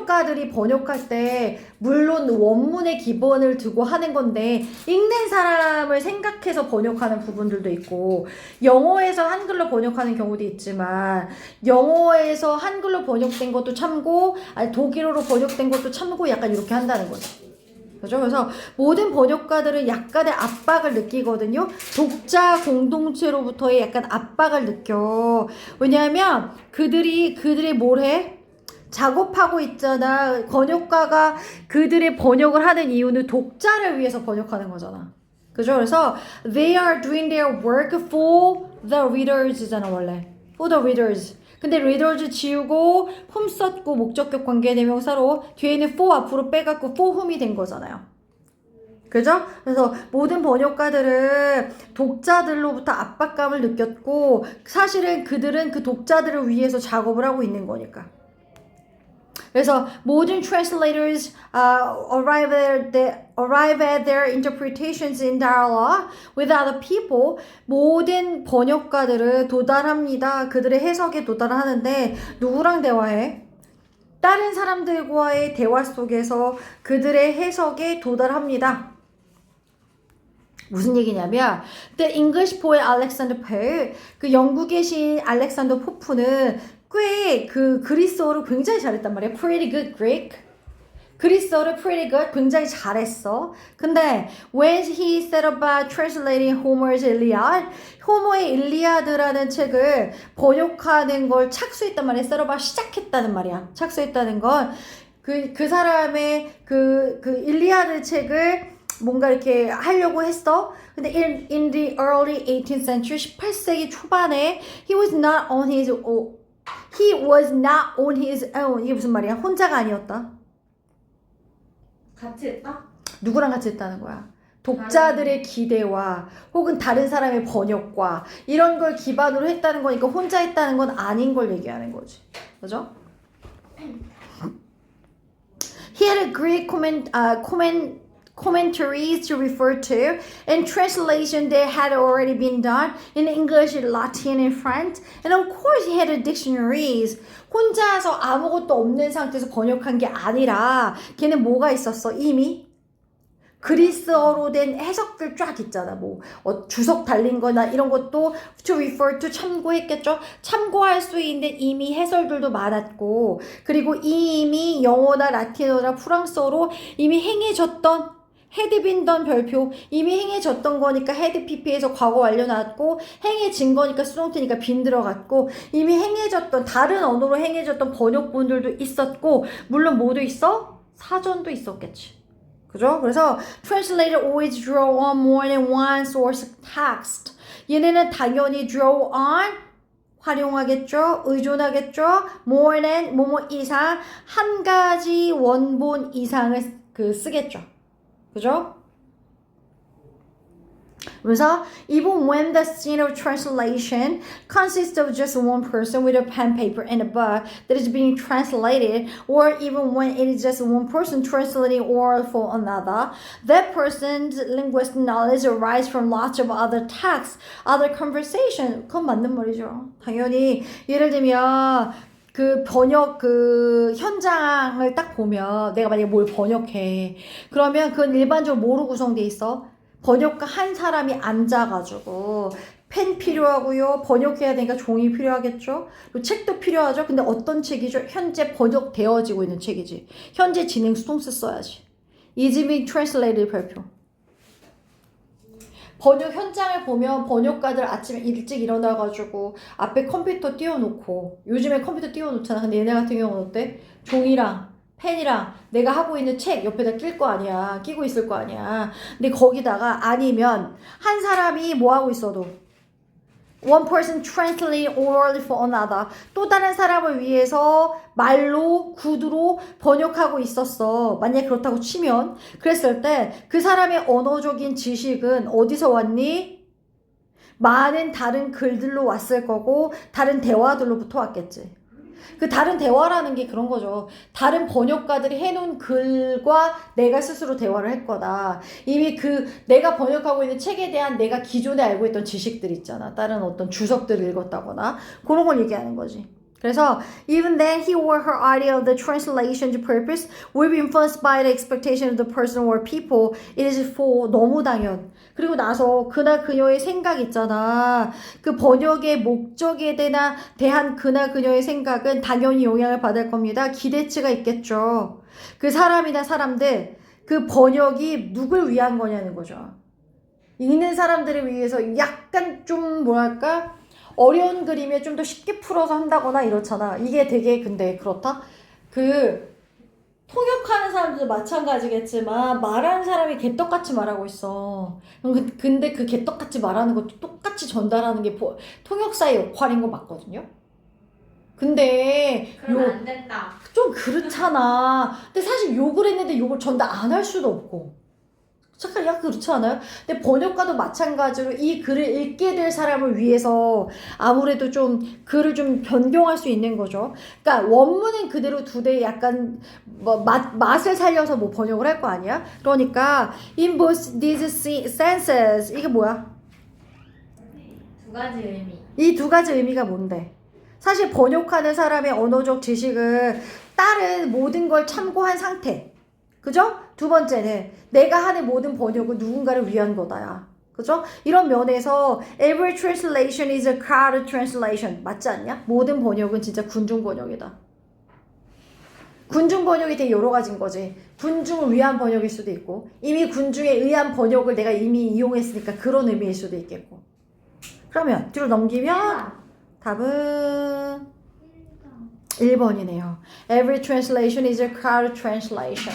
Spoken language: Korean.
번역가들이 번역할 때 물론 원문의 기본을 두고 하는 건데 읽는 사람을 생각해서 번역하는 부분들도 있고 영어에서 한글로 번역하는 경우도 있지만 영어에서 한글로 번역된 것도 참고 아니 독일어로 번역된 것도 참고 약간 이렇게 한다는 거죠. 그죠? 그래서 모든 번역가들은 약간의 압박을 느끼거든요. 독자 공동체로부터의 약간 압박을 느껴. 왜냐하면 그들이 뭘 해? 작업하고 있잖아. 번역가가 그들의 번역을 하는 이유는 독자를 위해서 번역하는 거잖아. 그죠? 그래서 they are doing their work for the readers잖아 원래. for the readers. 근데 readers 지우고 whom 썼고 목적격 관계 대명사로 뒤에는 for 앞으로 빼갖고 for whom이 된 거잖아요. 그죠? 그래서 모든 번역가들은 독자들로부터 압박감을 느꼈고 사실은 그들은 그 독자들을 위해서 작업을 하고 있는 거니까. 그래서 모든 translators arrive at their interpretations in dialogue with other people. 모든 번역가들은 도달합니다. 그들의 해석에 도달하는데 누구랑 대화해? 다른 사람들과의 대화 속에서 그들의 해석에 도달합니다. 무슨 얘기냐면 The English poet Alexander Pope, 그 영국의 시인 알렉산더 포프는 꽤 그 그리스어를 굉장히 잘했단 말이야. Pretty good Greek. 그리스어를 pretty good, 굉장히 잘했어. 근데 when he set about translating Homer's Iliad, 호머의 일리아드라는 책을 번역하는 걸 착수했단 말이야. set about 시작했다는 말이야. 착수했다는 건 그 사람의 그 일리아드 책을 뭔가 이렇게 하려고 했어. 근데 in the early 18th century, 18세기 초반에 he was not on his own. 이게 무슨 말이야? 혼자가 아니었다. 같이 했다? 누구랑 같이 했다는 거야? 독자들의 기대와 혹은 다른 사람의 번역과 이런 걸 기반으로 했다는 거니까 혼자 했다는 건 아닌 걸 얘기하는 거지. 그죠? He had a Greek commentaries to refer to, and translation that had already been done in English, Latin, and French. And of course, he had a dictionaries. 혼자서 아무것도 없는 상태에서 번역한 게 아니라 걔는 뭐가 있었어? 이미 그리스어로 된 해석들 쫙 있잖아. 뭐 주석 달린 거나 이런 것도 to refer to 참고했겠죠. 참고할 수 있는 이미 해설들도 많았고 그리고 이미 영어나 라틴어나 프랑스어로 이미 행해졌던 헤드빈던 별표 이미 행해졌던 거니까 헤드 PP에서 과거 완료 나왔고 행해진 거니까 수동태니까 빈 들어갔고 이미 행해졌던 다른 언어로 행해졌던 번역본들도 있었고 물론 뭐도 있어? 사전도 있었겠지. 그죠? 그래서 translator always draw on more than one source text. 얘네는 당연히 draw on 활용하겠죠. 의존하겠죠. more than 뭐뭐 이상 한 가지 원본 이상을 쓰겠죠. 그죠? 그래서 even when the scene of translation consists of just one person with a pen, paper, and a book that is being translated, or even when it is just one person translating oral for another, that person's linguistic knowledge arises from lots of other texts, other conversation. 그건 맞는 말이죠. 당연히 예를 들면 그 번역 현장을 딱 보면 내가 만약에 뭘 번역해 그러면 그건 일반적으로 뭐로 구성돼 있어? 번역가 한 사람이 앉아가지고 펜 필요하고요. 번역해야 되니까 종이 필요하겠죠. 그리고 책도 필요하죠. 근데 어떤 책이죠? 현재 번역되어지고 있는 책이지. 현재 진행 수동태 써야지. is being translated 별표. 번역 현장을 보면 번역가들 아침에 일찍 일어나가지고 앞에 컴퓨터 띄워놓고 요즘에 컴퓨터 띄워놓잖아. 근데 얘네 같은 경우는 어때? 종이랑 펜이랑 내가 하고 있는 책 옆에다 낄 거 아니야. 끼고 있을 거 아니야. 근데 거기다가 아니면 한 사람이 뭐 하고 있어도 one person translating orally for another. 또 다른 사람을 위해서 말로 구두로 번역하고 있었어. 만약에 그렇다고 치면 그랬을 때 그 사람의 언어적인 지식은 어디서 왔니? 많은 다른 글들로 왔을 거고 다른 대화들로부터 왔겠지. 그 다른 대화라는 게 그런 거죠. 다른 번역가들이 해놓은 글과 내가 스스로 대화를 할 거다. 이미 내가 번역하고 있는 책에 대한 내가 기존에 알고 있던 지식들 있잖아. 다른 어떤 주석들을 읽었다거나 그런 걸 얘기하는 거지. 그래서 even then he or her idea of the translation's purpose will be influenced by the expectation of the person or people it is for. 너무 당연. 그리고 나서 그나 그녀의 생각 있잖아. 그 번역의 목적에 대한 그나 그녀의 생각은 당연히 영향을 받을 겁니다. 기대치가 있겠죠. 그 사람이나 사람들 그 번역이 누굴 위한 거냐는 거죠. 읽는 사람들을 위해서 약간 좀 뭐랄까 어려운 그림에 좀 더 쉽게 풀어서 한다거나 이렇잖아. 이게 되게 근데 그렇다? 그 통역하는 사람들도 마찬가지겠지만 말하는 사람이 개떡같이 말하고 있어. 근데 그 개떡같이 말하는 것도 똑같이 전달하는 게 통역사의 역할인 거 맞거든요? 근데 그러면 안 된다. 좀 그렇잖아. 근데 사실 욕을 했는데 욕을 전달 안 할 수도 없고. 잠깐 약간 그렇지 않아요? 근데 번역가도 마찬가지로 이 글을 읽게 될 사람을 위해서 아무래도 좀 글을 좀 변경할 수 있는 거죠. 그러니까 원문은 그대로 두되 약간 뭐 맛을 살려서 뭐 번역을 할 거 아니야? 그러니까 in both these senses 이게 뭐야? 두 가지 의미. 이 두 가지 의미가 뭔데? 사실 번역하는 사람의 언어적 지식은 다른 모든 걸 참고한 상태. 그죠? 두 번째는 내가 하는 모든 번역은 누군가를 위한 거다야. 그죠? 이런 면에서 every translation is a crowd translation. 맞지 않냐? 모든 번역은 진짜 군중 번역이다. 군중 번역이 되게 여러 가지인 거지. 군중을 위한 번역일 수도 있고 이미 군중에 의한 번역을 내가 이미 이용했으니까 그런 의미일 수도 있겠고. 그러면 뒤로 넘기면 답은 1번이네요. Every translation is a crowd translation.